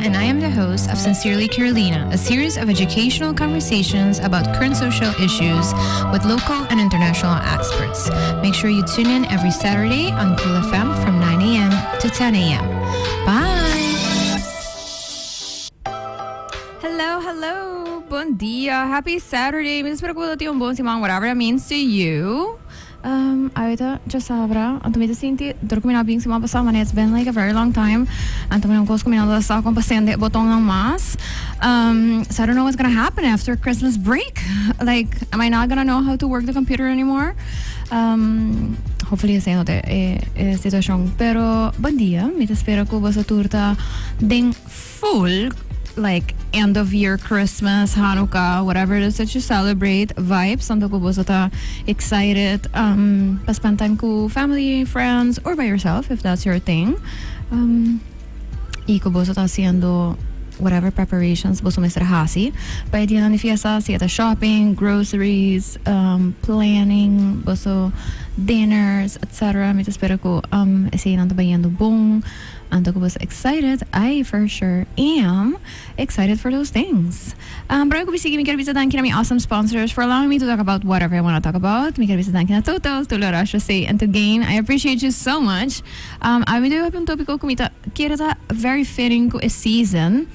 and I am the host of Sincerely Carolina, a series of educational conversations about current social issues with local and international experts. Make sure you tune in every Saturday on Cool FM from 9 a.m. to 10 a.m. Bye! Hello, bon dia, happy Saturday. Espero que un bon simang, whatever that means to you. Ahorita ya sabrá, antumita sinti, dormina bing simang pasama, it's been like a very long time. Antumina kos kuminado sa kung pasyente botong ng mas. So I don't know what's gonna happen after Christmas break. Like, am I not gonna know how to work the computer anymore? Hopefully esa no te situación. Pero bon dia, mita espero ko basta turta ding full like end of year Christmas, Hanukkah, whatever it is that you celebrate vibes. Ando ko basta excited pa spend time ko family, friends, or by yourself if that's your thing. Iko basta haciendo whatever preparations boso Mr. Hasi. By the end of fiesta, sieta shopping, groceries, planning, boso dinners, etc. Mita espero ko ese nando bayando bong. And I was excited. I for sure am excited for those things. But I could be seeking me to thank my awesome sponsors for allowing me to talk about whatever I want to talk about. Me to thank na Total, to Larasha Say, and to Gain. I appreciate you so much. I will do a topic kumita kira very fitting ko a season.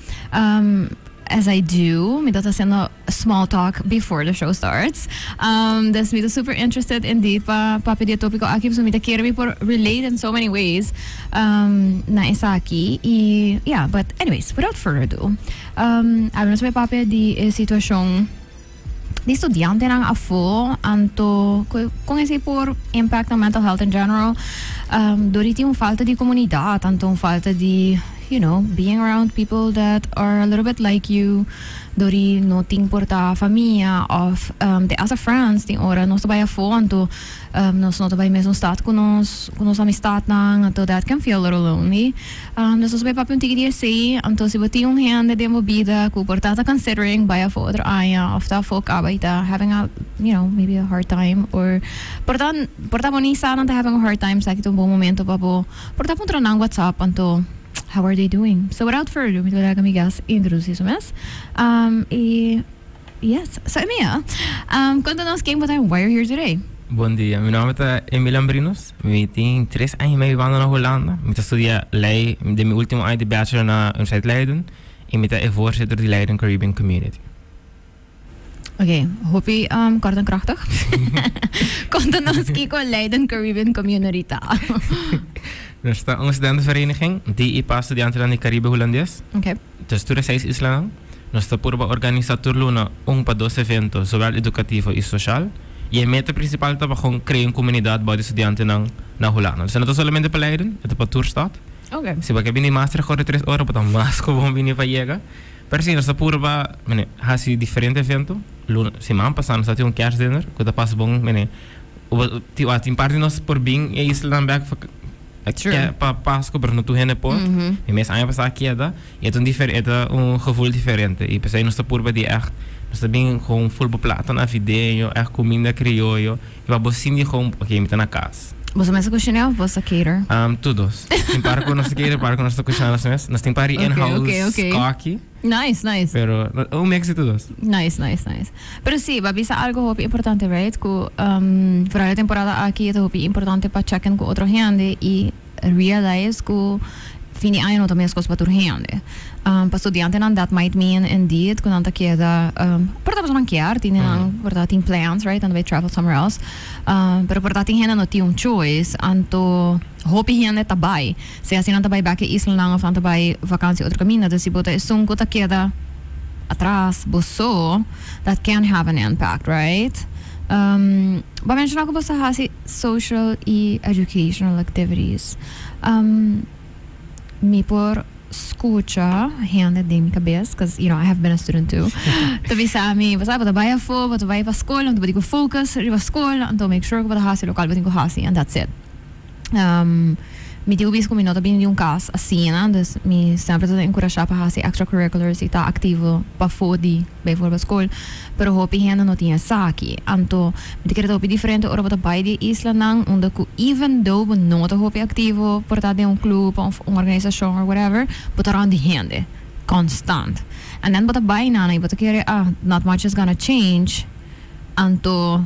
As I do, me data send a small talk before the show starts. That's me super interested indeed pa papi topic ko aki so me kira me por relate in so many ways. Na isaki yeah, but anyways, without further ado, abro sa papi di situasyong di estudyante ng AFO anto kung ese por impact ng mental health in general, doriti yung falta di komunidad, anto yung falta di being around people that are a little bit like you, dori no ting porta família of the as a friends ting ora nos trabalha fonto nos não trabalha mesmo stat com nos amistad nang anto that can feel a little lonely. Nos vai papo um tigre sei anto se bati hand de movida ku portata considering by a other aya of the folk abaita having a maybe a hard time or porta bonisa nang having a hard time sa kitong bom momento papo porta puntra nang WhatsApp anto how are they doing? So without further ado, me talaga amigas introduce mes. Yes, so Emia, conta-nos quem botar why you're here today. Bom dia, meu nome é Emil Ambrinos. Eu tenho 3 anos meio vivendo na Holanda. Eu estudo lei de meu último ano de bachelor na Universiteit Leiden. E eu sou voorzitter de Leiden Caribbean Community. Oké, hoop je kort en krachtig. Conta-nos kiko Leiden Caribbean Community ta. Nós estamos uma studentenvereniging die para estudantes da Caribe holandês. Okay. Dus toda 6 islas. Nós estamos por organizar turluna para 2 eventos, zowel educativo e social. E a meta principal é para criar uma comunidade para estudantes na Holanda. Dus não é somente para Leiden, é para Tourstad. Okay. Se você vem master agora 3 horas, para mais como vir para chegar. Pero sim, nós estamos por fazer diferente evento. Semana passada nós tivemos kerstdinner, que está passando bom, tem parte nós por bem e isla também para Páscoa, pero não tu hene por. E mês ano passado aqui é gevoel diferente. E pensei nós estamos por bem echt, nós estamos com full plata na video, echt comida criollo, e vamos sim com ok, me tá na casa. Você mais cozinhar ou você cater? Todos. Tem para com nós cater, para com nós cozinhar nós tem para in-house cocky. Nice. Pero mix de todos. Nice. Pero sí, babisa algo hopi importante, right? Ku para la temporada aquí es hopi importante para checken con otro gente y realize ku fini año no também as coisas para tur gente. Para estudiante nan that might mean indeed kun anta queda porta pas manquear, porta tin plans, right? And they travel somewhere else. Pero porta tin gente no ti un choice anto hopi gente tabay. Se assim não tabay back isla lang of tabay vakansie outro caminho, dus si bota isung ko ta queda atrás, boso, that can have an impact, right? Ba mencionar ko basta hasi social e educational activities. Me por escucha gente de minha cabeça, because I have been a student too. Tabi sa amin, basta bata vai bata vai pa school, bata ko focus, riba school, to make sure ko bata hasi local, bata ko hasi, and that's it. Me digo bis como nota bem de caso assim, né? Dus me sempre tô encorajar para fazer extracurriculars e tá ativo para fodi, bem for para escola. Pero hopi gente não tinha saki. Anto, me queria hopi diferente ora para bai de isla nang, onde ku even though we não tô hopi ativo por tá de club of organização or whatever, but around the gente. constant. And then bota bai nana bota kere not much is gonna change anto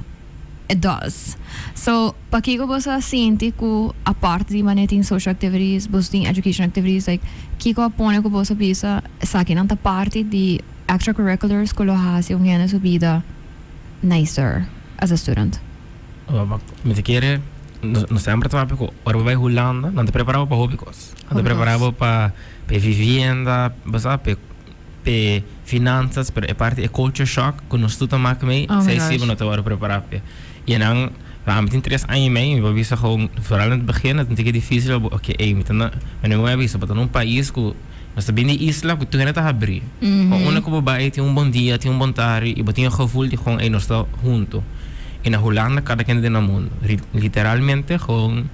it does. So pakigo bosa sinti ku apart di manetin social activities, boosting education activities, like kiko pone ko bosa bisa sa akin ang parte di extracurriculars ko lo hasi yung yana subida nicer as a student. Me te quiere no sempre trabalho com ora vai Holanda, não te preparava para hobbies. Não te preparava para vivienda, basta para finanças, para a parte culture shock, quando estuda mais me, sei se não te vou preparar. E não, met 3 anos e meio, eu vi gewoon vooral in het begin, het is difícil, oké, met een eu vi dat num país que nós também de isla que tu ainda tá abrir. Com uma como baie tem bom dia, tem bom tarde e botinha gevoel de gewoon nós tá junto. E na Holanda cada quem no mundo, literalmente gewoon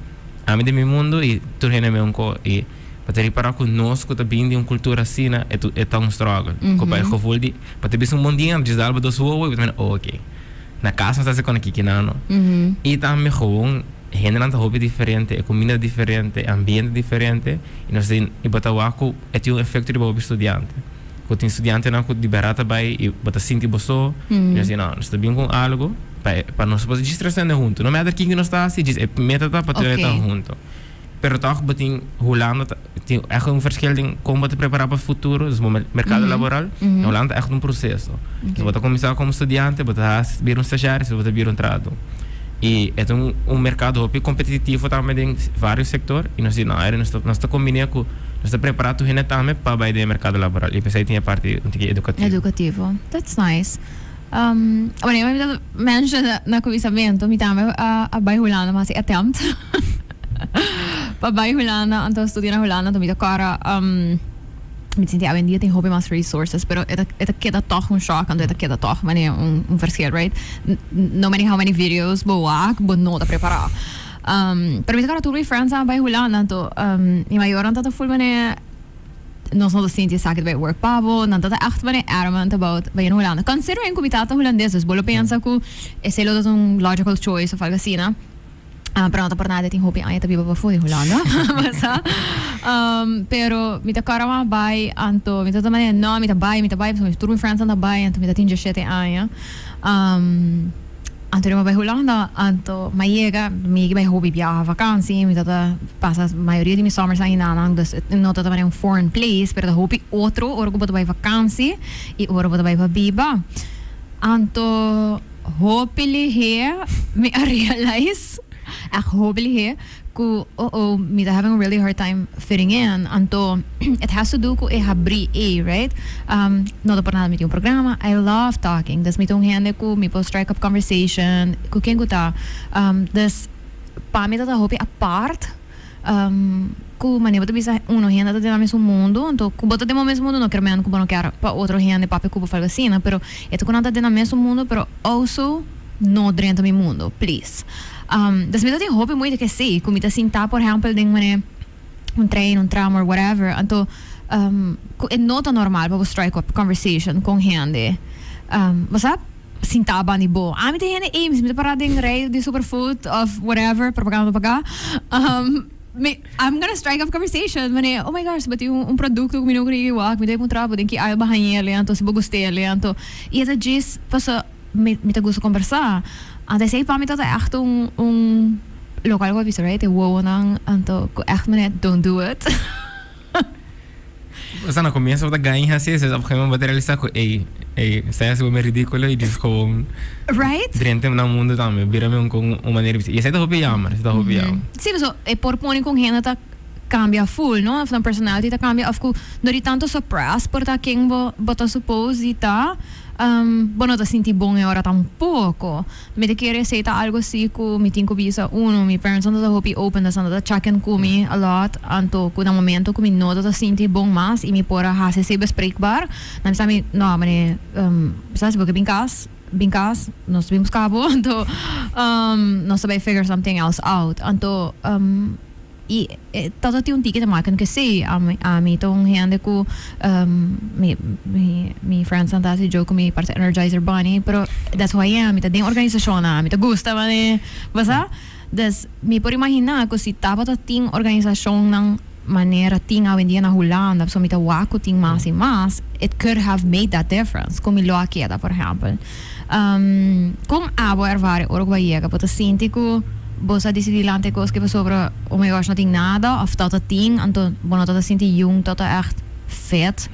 a mim de meu mundo e tu ainda me e para reparar conosco também de uma cultura assim, é tão struggle. Com baie gevoel de, para ter um bom dia, diz algo do seu, e também ok. Na casa nós estamos aqui não. E também gewoon generalmente hobby diferente, comida diferente, ambiente diferente, e nós temos e botar o arco é um efeito de hobby estudante. Quando tem estudante não de barata vai e botar sentir boço, nós não, nós estamos com algo para nós poder distrair junto. Não é daqui que nós está assim, diz é meta para ter estar junto. Pero toch botin Holanda tem é verschil em como te preparar para o futuro, o mercado laboral. Na Holanda é processo. Você botar começar como estudante, botar vir estagiário, você botar vir trado. E é mercado competitivo também em vários setores e nós estamos combinando com nós estamos preparados também para o mercado laboral e pensei que tinha parte educativo. That's nice. Eu mention na conversamento, me também a bai Holanda mas attempt. Pa bai Holanda, então estudei na Holanda, então me cara me senti hoje em dia tem hobby mais resources, pero это queda toch shock, então queda toch, mas é verschil, right? No matter how many videos boa, não tá preparado. Pero me cara tudo friends a bai Holanda, então e maior então full mané nós não senti saque de work pabo, não tá echt mané adamant about bai Holanda. Considering que mitata holandeses, bolo pensa que esse é logical choice of algo assim, né? Pero não tá por nada tem hobby ainda biba para fora em Holanda, mas pero me tá cara uma bai anto me tá também não me tá bai tudo em França anda bai anto me tá tinha 7 anos anto eu bai Holanda anto maiega me bai hobby viajar vakansie me tá passa a maioria de meus summers aí na dus não tá também foreign place pero hobby outro ora que botar bai vakansie e ora botar bai para biba anto hopefully here me realize hopefully here me having a really hard time fitting in anto it has to do com abrir right não dá por nada me tem programa I love talking das me tão hende com me post strike up conversation com quem tá das para me tá hobby apart com maneira de bisa uno hende tá dentro mesmo mundo então com bota dentro mesmo mundo não quero menos com não quero para outro hende papo com falar assim pero é tu quando tá dentro mesmo mundo pero also não dentro do mundo please das me tem hobby muito que sei como tá sentar por exemplo de treino trauma or whatever então é não tão normal para strike up conversation com gente você sentar bani bo me tem gente aims me parada em rei de superfood of whatever propaganda pagar I'm gonna strike up conversation mané oh my gosh but um produto que me não queria me dei um trabalho tem que ir barranha ele então se eu gostei ele então e essa diz passa me tá gosto conversar antes sei para mim tá echt local ko bisa right wow nang anto echt mané don't do it Você não começa a ganhar assim, você sabe materializar com sai assim meio ridículo e diz com right dentro no mundo também vira-me com uma maneira e essa é hobby ama sim mas é por pôr com gente tá cambia full no a personality tá cambia of não de tanto suppress por tá quem bota suppose e tá bueno tá senti bom agora tá pouco me de querer aceitar algo assim que me tinha visa me parents não tá hobby open da sanda check in com me a lot anto com um momento que me nota tá senti bom mais e me pora hace se bespreekbaar não sabe não mas sabe porque binkas nós vimos cabo anto nós sabe figure something else out anto e todo tem ticket de marca que sei a mim então gente com me friends and that joke me parte Energizer Bunny pero that's who I am me tem organização me gusta mas das me por imaginar que se tava tem organização não manera ting hoy en día na Holanda, so mita waku ting mas y mas, it could have made that difference. Como lo queda, por ejemplo. Kung abo ervare Uruguayega, but sinti ko bosa decidi lante cos que sobre oh my gosh, nothing nada, of dat het ding, en toen bono dat sinti jong, dat echt vet.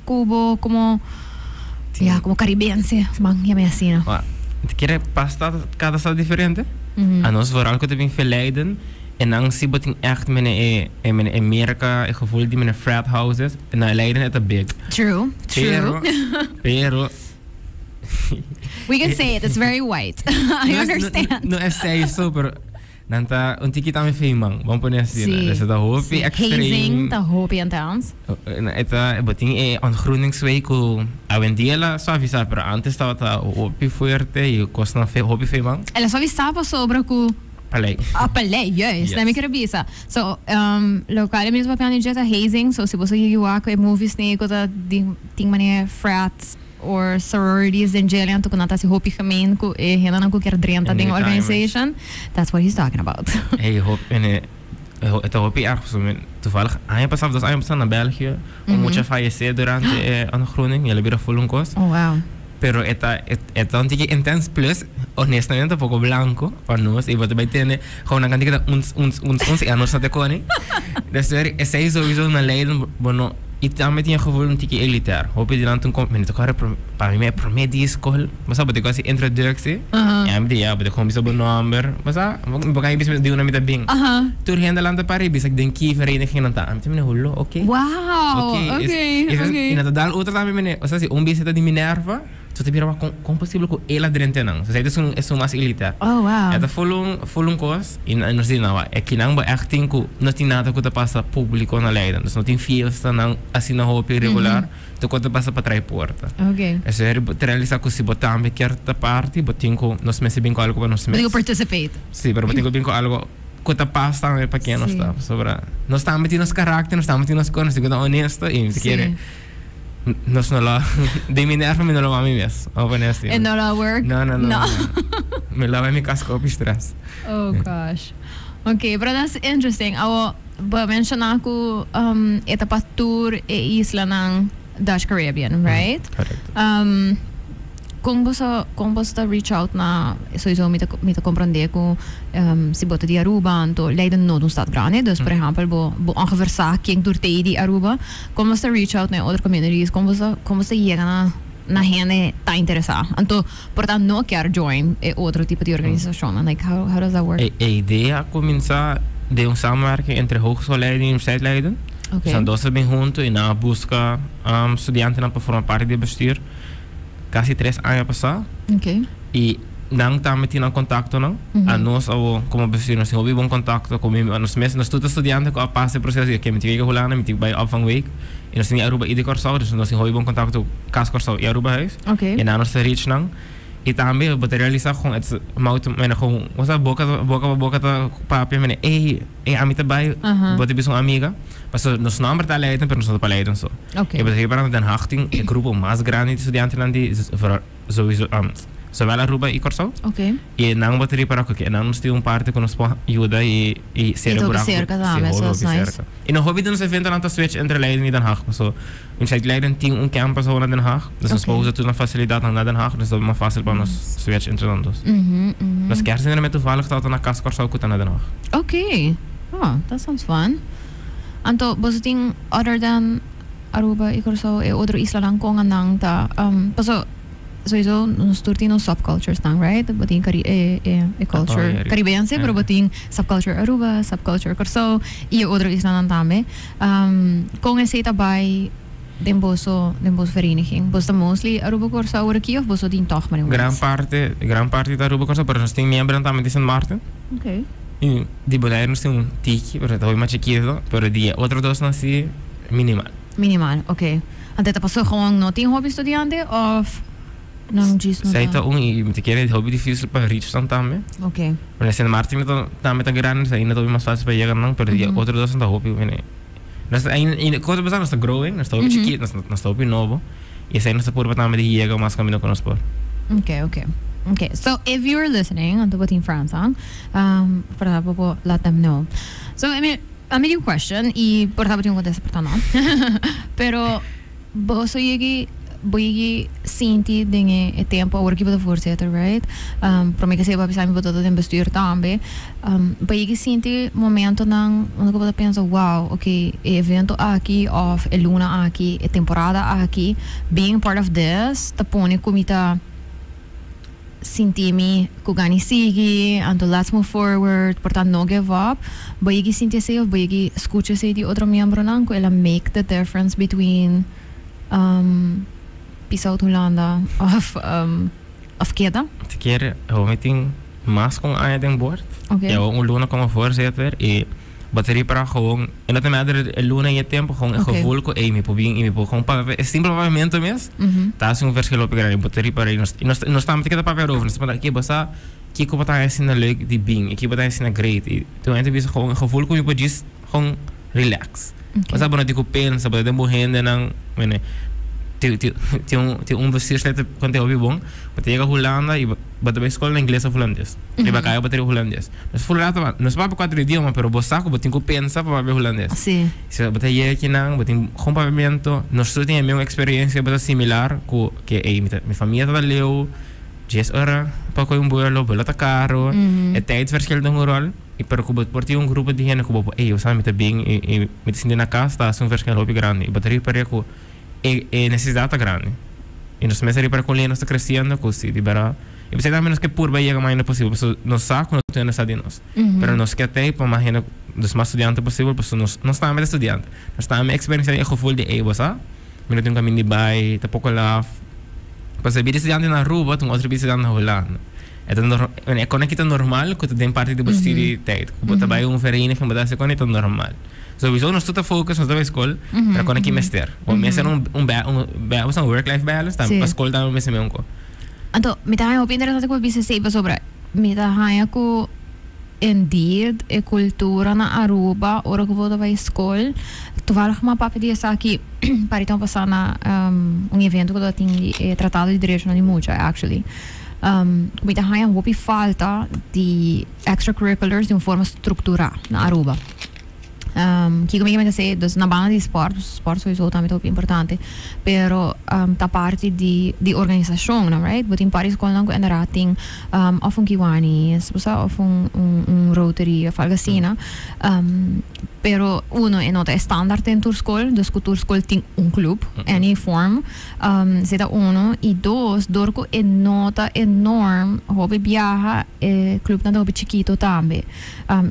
Cubo como ja, como caribense, man, ja me assim. Te quiere pasta cada stad diferente. En ons vooral kunnen we verleiden. En dan zie je echt in Amerika het gevoel die met frat houses. En dan leiden het een big. True. Pero. We can say it. It's very white. I understand. No, es zei zo, pero nanta un tiki tami feimang. Vamos poner assim, né? Dus dat hoop je extreem. Hazing, dat hoop je intens. Eta boting ontgroeningsweek ko awendiela suavizar, pero antes estaba ta hoop je fuerte y costa hoop je feimang. Ela suavizava sobre ku Palei. Palei, yes. Nem quero bisa. So, lokale mesmo papiano jeta hazing, so se você ir com movies nem com da ting mania frats or sororities in jail and to kunata si hopi gemeen ku hena na ku drenta ding organization. That's what he's talking about. Hey, hoop en het hopi ergens toevallig año pasado, 2 años naar België, mucha fallecer durante ontgroening, jullie weer full kost. Oh wow. Pero esta un tiki intense plus honestamente un poco blanco para nos y vos te tiene gewoon een cantidad uns y a nos te koni. Dus er is sowieso een leiden bueno y también tiene gevoel un tiki elitair. Hoop je dan toen komt men te kare para mí primer disco, mas sabe te quasi introductie. Ja, me ja, de gewoon zo number. Mas we gaan je die una met bing. Toen hen de landen Paris, ik denk die vereniging dan daar. Met me hullo, oké. Wow. Oké. En dat dal outra também me, o sea, si un visita di Minerva. So te bira com possível com ela drente não. So é um mais elitair. Oh wow. É da full course e nós dizemos não, é que não é acting com não tem nada que te passa público na Leiden. Não tem fiesta não assim na roupa regular. Tu quando passa para trás porta. Okay. É sério, realizar com se botar uma certa parte, botar com nós meses bem com algo para nós meses. Digo participate. Sim, pero botar bem com algo que te passa também para quem não está. Sobre nós estamos metidos nos carácter, nós estamos metidos nas coisas, que não honesto e se quer nos no lo de Minerva me no lo mami mes o bueno así and no lo work no me lava mi casco op stress. Oh gosh. Okay, but that's interesting. Awo ba mention ako etapa tour e isla ng Dutch Caribbean, right? Correct. Kung basta reach out na sowieso mita comprende ko si bota di Aruba anto Leiden no een stad grande dus per exempel bo ongeveer saking door di Aruba kung basta reach out na other communities kung basta llega na gente tá interessada anto portanto no quer join outro tipo de organização like how does that work? A ideia começar de samenwerking entre Hogeschool Leiden en Universiteit Leiden. Okay. São dois bem juntos e na busca estudantes para formar parte do bestuur. Casi 3 años pasado. Okay. Y dan también tienen contacto no. A nos como vecinos hobby bom contacto com nos meses nos todos estudiantes que passa processo que me tive Holanda me tive bij opvangweek e nos tinha Aruba ieder corso dus nos hobby bom contacto cas corso e Aruba huis. Okay. En dan nos reach nang. E também vou realizar com het mouto men gewoon was boca da papi men a mim também vou ter uma amiga. Mas nos number tá Leiden, pero nos para Leiden so. Okay. E para para Den Haag tem grupo mais grande de estudantes lá de sowieso zowel Aruba e Corso. Okay. E não vou ter para que não nos tem parte que nos pode ajudar e ser buraco. Nice. E no hobby nos evento lá tá switch entre Leiden e Den Haag. So, in feite Leiden tem campus lá Den Haag. Dus nos pode usar facilidade na Den Haag, dus é mais fácil para nos switch entre nós. Mas quer dizer met toevallig dat na Cas Corso ook na Den Haag. Okay. Oh, that sounds fun. Anto bositing other than Aruba e Corso e otro isla lang kung anang ta paso sowieso nos turtino subcultures tang right boting culture Caribbeanse pero boting subculture Aruba subculture Corso e otro isla nang tame kung ese tabay den boso vereniging bosta mostly Aruba Corso ora aqui of boso din toch maar gran parte da Aruba Corso pero nos tem membro também de San Martin. Okay. Y de Bonaire nos tem tiki, pero está más chiquito, pero de otros dos no así minimal. Okay. Ante ta pasó gewoon no tin hobby estudiante of nang gis no. Sei ta e me quiere hobby difícil para reach também. Okay. Pero San Martin também tá grande, aí não tô mais fácil para chegar não, pero de outros dos não hobby, né. Nós aí coisa pensar nós tá growing, nós tá hobby chiquito, nós tá hobby novo. E esse nós tá por também de chegar mais caminho conosco. Okay, so if you're listening on the Botin France song, let them know. So I mean, a medium question y por tanto tengo contesta por tanto. Pero vos soy boy sinti dinge e tempo agora que vou voorzitter, right? Para mim que se vai pensar em botar em bestuur também. Boy sinti momento nang onde eu vou pensar, wow, okay, evento aqui of luna aqui, temporada aqui, being part of this, tapone comita senti-me que gani sigue, and let's move forward, portanto no give up. Boy sinti se of boy escucha se de outro membro nang que ela make the difference between Pisau Holanda of Keda? Te quer eu meeting mais com a den board. Okay. Eu luna como voorzitter e bateria para gewoon en dat me luna e tempo gewoon een gevoel ko me pobing e me po gewoon para é simples pavimento mesmo. Tá assim verschil op grande bateria para nós estamos te para ver over. Nós para aqui basta que como tá assim na leuk die bing. Aqui basta assim na great. E tu ainda bisa gewoon een gevoel ko me po just gewoon relax. Mas abona de ko pensa, basta de morrendo nang mene tem bestuurslid quando é bom, mas chega a Holanda e bate a escola inglês ou holandês. E vai cair bater holandês. Nós falamos, nós vamos para 4 idiomas, mas o saco batem com pensa para ver holandês. Sim. Se bater aqui não, batem com pavimento, nós só temos a mesma experiência, bate similar com que minha família está leu, 10 horas para com vuelo, boleto caro, é tijdsverschil dan rol. E para que por ti grupo de gente que bobo, eu sabe me bem e me sinto na casa, está um verschil muito grande. E bateria para que necessidade grande. E nós começamos a para colher, nós está crescendo, così, libera. E você também nos que por bem chega mais possível, porque nós saco não tem nessa de nós. Pero nós que até para mais gente dos mais estudantes possível, porque nós estamos estudante. Nós estamos experiência de gevoel de você, mas tem um caminho de bai, tá pouco lá. Para ser estudante na rua, tem outro estudante na Holanda. É conecta normal, que tem parte de bastante tempo. Porque também vereniging que muda se conecta normal. Sowieso nós tudo focus nós da escola para quando aqui mester. O mês é um work-life balance, tá? A escola tá no mês mesmo. Então, me tá aí interessante que você sabe sobre me tá aí que indeed a cultura na Aruba, ora que vou da escola, toevallig uma papo de essa aqui para então passar na evento que eu tinha tratado de direito na Mucha, actually. Me tá aí uma falta de extracurriculars de uma forma estruturada na Aruba. Que comigo me dice dus na banda de sport sowieso também é importante, pero ta parte de organização, não, right? But in Paris quando não ainda tem of Kiwanis, of Rotary of algo assim, pero uno é nota standard em tour school, dus tour school tem club, any form, zeta uno e dois, dorco é nota enorme, hobby viaja, club na hobby chiquito também,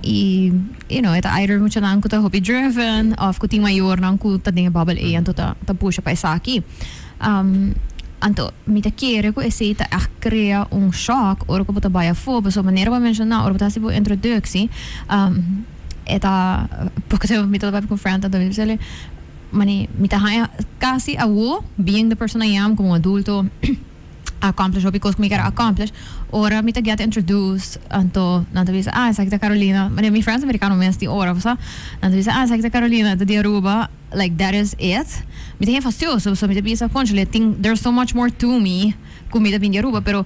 e you know, é either muito não que tá hobby driven, of que tem maior não que tá dentro bubble e então tá puxa para isso aqui. Então, me tá querer que esse tá a criar choque, ou que botar baia fogo, so maneira para mencionar, ou botar se por introdução, porque eu me tô com friend da dele, mani me tá quase a being the person I am como adulto, accomplish o because me quero accomplish, ora me tá get introduced, então nada visa, essa aqui tá Carolina, mas minha friends americano mesmo de ora, você, nada visa, essa aqui tá Carolina, da Aruba, like that is it. Me tá fastioso, so me tá bisa conchole, there's so much more to me, como me tá vindo de Aruba, pero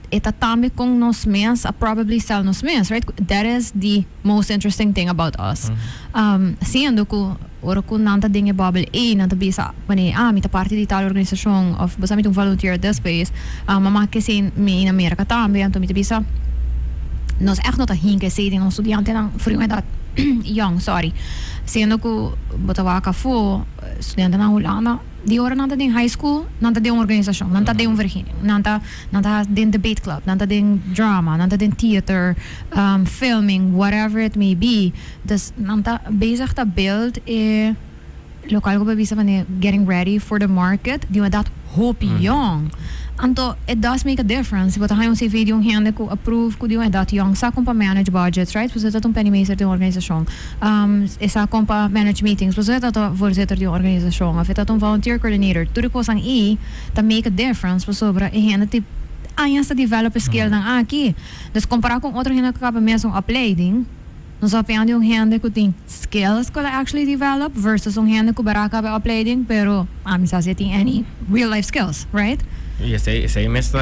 eta também com nós mesmos, probably sell nós mesmos, right? That is the most interesting thing about us. Sendo que ora que nanta dinge bubble nanta bisa, mani me tá parte de tal organização, of basta me volunteer at this space, mama que sim me in Amerika também, então me tá bisa nós echt not a hinke se de ons studenten dan vroeger dat young, sorry. Sendo que botava fu studenten na Holanda, die horen nanta den high school, nanta den organisação, nanta den vergeening, nanta den debate club, nanta den drama, nanta den theater, filming, whatever it may be. Dus nanta bezig te build lokaal ko bisa van getting ready for the market, die we dat hoop young. Anto, it does make a difference. But hij ons CV yung hande ko approve ko yung dat young sa kung pa manage budgets, right? So dat penny meester de organisasyon. Isa kung pa manage meetings, so dat voorzitter de organisasyon. Of dat volunteer coordinator. Tudo ko sang to make a difference. So sobra hande tip ayan sa develop skill ng aki. Dus kumpara kung otro hande ka pa mesong uploading, nós apenas yung hande ko ting skills ko actually develop versus yung hande ko baraka pa uploading, pero sa tem any real life skills, right? E essa aí mesmo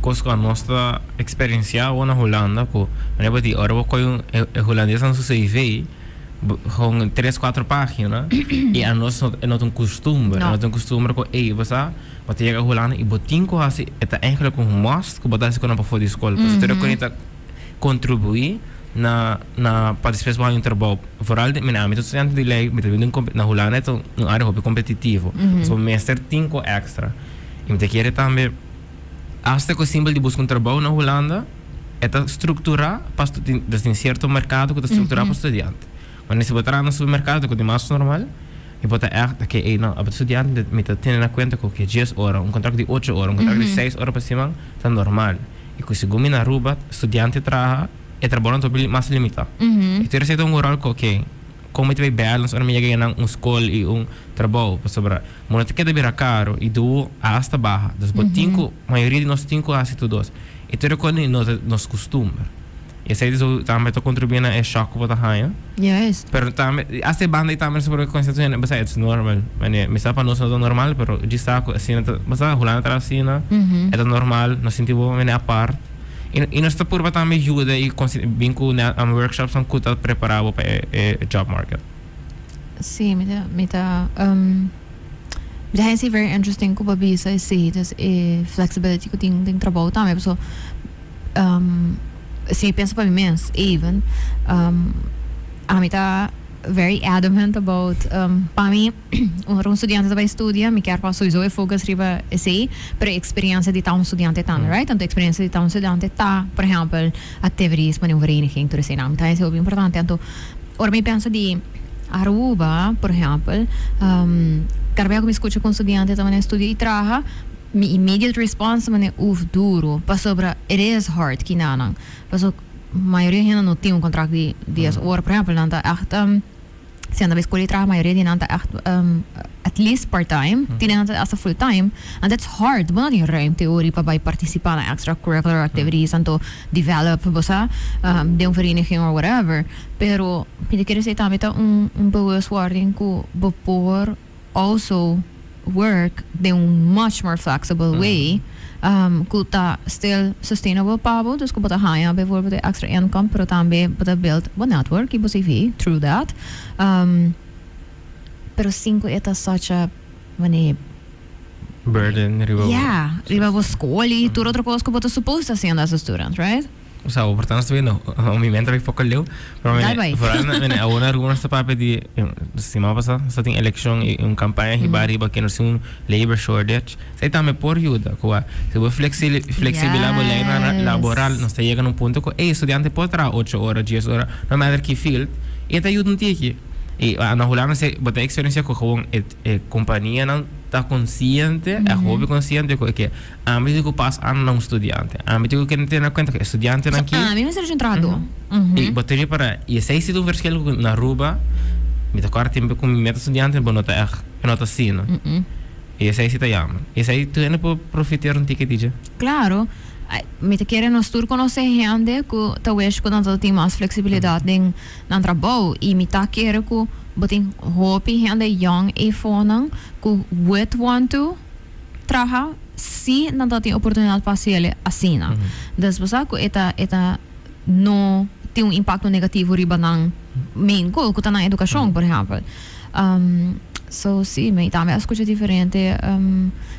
coisa a nossa experiência na Holanda, que eu lembro de hora que eu holandês não sei ver, gewoon 3-4 páginas e a nós não tem costume, não tem costume com você chega rolando e botinho assim, é eigenlijk um must que botar se quando para fora da escola, porque você reconhece contribuir na participação em trabalho. Vooral de mijn aanbied studenten die lei met na Holanda het een aardig hobby competitivo. So meester 5 extra. E me querer também hasta que simples de buscar trabalho na Holanda é estruturar para tem certo mercado que está estruturar para estudante. Mas se botar no supermercado que é mais normal e botar echt que não, a estudante me tá tendo na conta que 10 horas, contrato de 8 horas, contrato de 6 horas para cima, tá normal. E que se gumi na Aruba, estudante trabalha e trabalha um mais limitado. E tu recebe rol que como tu vai balance, ora me chega escola e trabalho, para sobrar. Mas tu quer vir caro e do hasta barra. Das botinco, maioria de nós 5 hasta todos. E tu reconhece nos costumes. E esse aí também está contribuindo a choque para a raia. Yes. Pero também, essa banda aí também sobre a constituição, mas é normal. Me sabe para nós não é normal, pero de saco assim, mas a Holanda está assim, é normal, nós sentimos a parte. E nós está por também ajuda e vinco na workshops são que preparado para o job market. Sim, me tá det här är very interesting på visa i sidas flexibility que tem trabalho também, så se pensa para mim even a mim tá very adamant about para mim estudante vai estudar me quer passar sowieso focus riba esse para experiência de tal estudante também, right? Então experiência de tal estudante tá, por exemplo, atividades para uma vereniging, tudo isso não, tá isso é muito importante. Então, ora me pensa de Aruba, por exemplo, quero que me escute com estudante também estuda e trabalha, mi immediate response mane duro, para sobre it is hard que não, para maioria ainda não tem contrato de 10 horas, por exemplo, não tá se anda escola e trabalha, a maioria de não tá at least part-time, tem não tá as full-time, and that's hard, mas não tem ruim teoria para participar na extracurricular activities, então develop, você de vereniging or whatever, pero eu quero dizer também tá bewustwording que before also work de much more flexible way, que tá still sustainable para dus que bota haya bijvoorbeeld extra income, pero também bota build a network e você vê through that. Pero 5 é such a burden, riba a escola e tudo outra coisa que bota supposed to ser as a student, right? O sea, portanto, também o movimento vai focar leu, mas agora algumas papas de semana passada só tem eleição e campanha riba que nós temos labor shortage. Sei também por ajuda, se você flexibilizar a lei laboral, nós chega num ponto que estudante pode trabalhar 8 horas, 10 horas, não matter que field, e até ajuda não tem aqui. E na Holanda se botar experiência com a companhia não está consciente, é hobby consciente que a medida que passa a não estudante, a medida que não tem na conta que estudante não aqui. A mim me serve um trabalho. E botaria para e se se tu verskel na Aruba, me tocar tempo com meta estudante, bom nota assim, e se se tá chama. E se tu ainda pode profitar um ticket já. Claro. Me te querem nós tur conhecer gente que talvez que não tem mais flexibilidade no trabalho e me tá querendo que botem hobby gente young e fonan que would want to trabalhar se não tem oportunidade para ser assim. Después que eta não tem impacto negativo riba nang main goal que tá na educação, por exemplo. So sim, mas também as coisas diferentes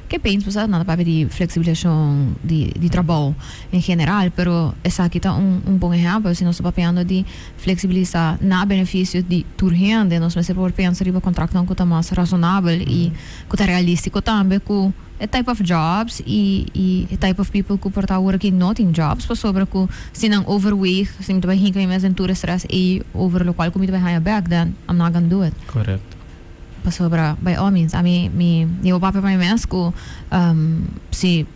que penso na parte de flexibilização de trabalho em geral, pero essa aqui está bom exemplo, se nós estamos pensando de flexibilizar na benefício de turgente, nós vamos pensar em um contrato que está mais razonável e que está realístico também, com a type of jobs e a type of people que portam working not in jobs, para sobre que se não overweight, se não vai hincar mais em tudo stress e over o qual comida vai hire back, then I'm not gonna do it. Correto. Sobra by all means, eu papo para mim mesmo se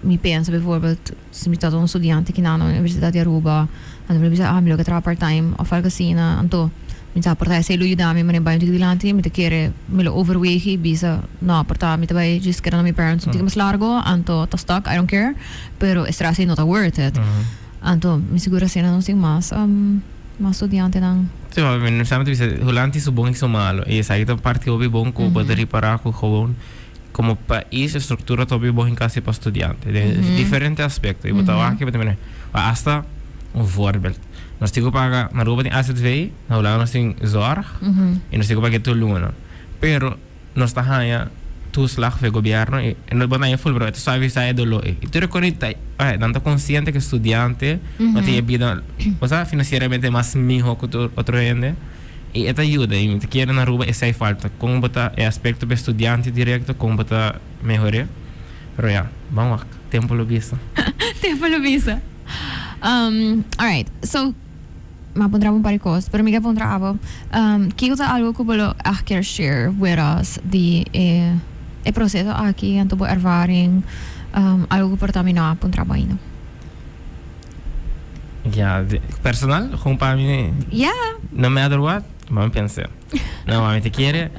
me pensa, bijvoorbeeld, se me está estudante que na Universidade de Aruba, and me dice, me lo que trabalha part-time, of algo assim, então, me dice, porta sei lui da me nem vai dilante, me te quer me lo overweight, bisa, no, porta me te vai just querer na my parents, um mais largo, então, tá stuck, I don't care, pero estra assim not worth it. Então, me segura assim não sei mais estudante não. Sim, mas sabe que Holanda é bom e malo. E essa aí é parte que é bom que pode reparar com gewoon como país a estrutura também bom em casa para estudante. De diferentes aspectos. E botar aqui também hasta voorbeeld. Nós temos que pagar, na Aruba tem AZV, na Holanda nós tem zorg, e nós temos que pagar tudo luna. Pero, nós está ganhando toeslag van governo e nós vamos full bro, isso sabe sai do loi. E tu reconhece, não está consciente que estudante não tem vida, você financeiramente mais melhor que outro gente. E essa ajuda, e te quer na Aruba essa é falta. Como botar é aspecto para estudante direto, como botar melhorar. Pero ya, vamos lá, tempo lo visa. Tempo lo visa. Alright, so mapundrabo um par de coisas, pero me apundrabo. Que usa algo que bolo quer share with us de o processo aqui, então boa ervaring, algo que por também não apundrabo ainda. Ja, personal, gewoon para mim. Yeah. No matter what, vamos pensar. Não, a gente quer,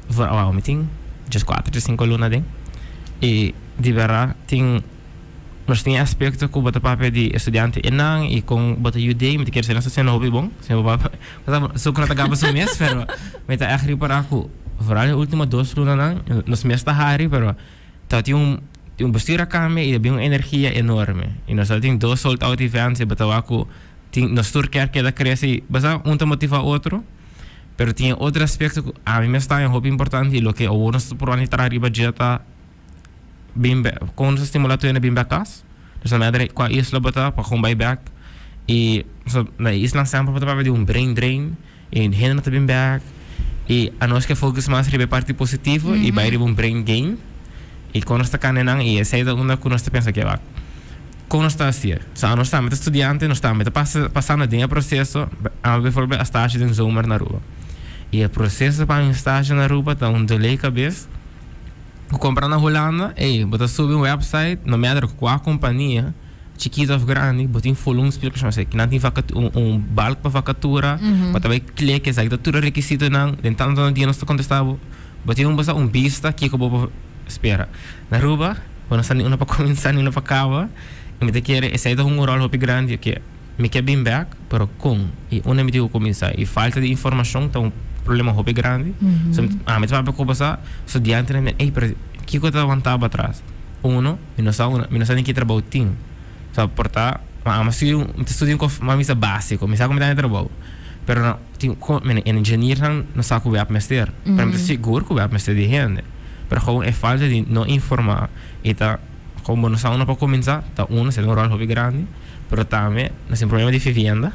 vamos meeting, just 4 de 5 lunas dentro. E de verdade tem nós tem aspecto que bota papel de estudante enang e com bota judei, me quer ser nossa cena hobby bom, se baba, só que não acaba o mês, pero me tá aqui para aku. Vooral de última 2 lunas não, nos mês tá hari, pero tá tem bestuur kami e tem uma energia enorme. E nós tem 2 sold out events e bota aku tem nós tur quer que da cresce, basta te motiva outro. Pero tem outro aspecto que a mim está um hobby importante e lo que o nós por anitar arriba já tá com os estimuladores bem bacas, então na verdade com a isla bota para com buyback e na isla sempre bota para de brain drain e renda tá bem back e a nós que focus mais sobre a parte positiva e vai um brain gain e quando está canenang e essa é da onda que nós pensa que vai quando nós está assim, só nós estamos estudante, nós estamos passando de processo a ver a estágio de zomer na rua e o processo para um estágio na rua tá delay cabeça. Comprar na Holanda, bota subir um website, no meio com a companhia, chiquita ou grande, bota full explicação, que não tem balco para vacatura, bota vai clique, sai da tudo requisito não, tentando no dia nós contestava, bota um vista que eu vou espera. Na Aruba, quando sai uma para começar, uma para acabar, e me te quer sai da rol hobby grande que me quer bem back, pero com e onde me digo começar e falta de informação, então problema hobby grande. A mim vai começar estudante né, pero que eu estava atrás atrás. Não sei que trabalho tem. Só portar, mas se eu estudo com uma missa básica, me sabe como é trabalho. Pero não, tem como engenheiro não sabe como é mester. Para mim seguro que é mester de gente. Pero como é falta de não informar e tá como não sabe para começar, tá se tem rol hobby grande, pero também não tem problema de vivenda.